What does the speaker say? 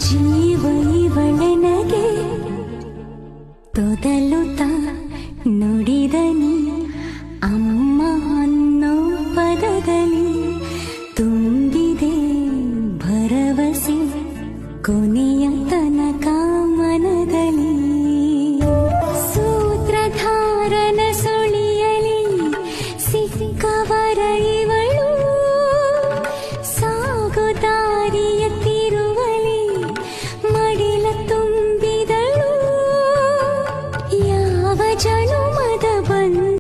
ಜೀವ ಇವಳೆನಗೆ ತೊದಲುತ್ತ ನುಡಿದನಿ ಅಮ್ಮ ಅನ್ನೋ ಪದದಲ್ಲಿ ತುಂಬಿದೆ ಭರವಸೆ ಕೊನೆಯ ತನಕ ಮನದಲ್ಲಿ ಸೂತ್ರಧಾರನ ಸುಳಿಯಲಿ ಸಿಕ್ಕವರ ಇವಳು ಸಾಗುದಾರಿಯ ತಿರುವಲಿ ಮಡಿಲ ತುಂಬಿದಳು ಯಾವ ಜನ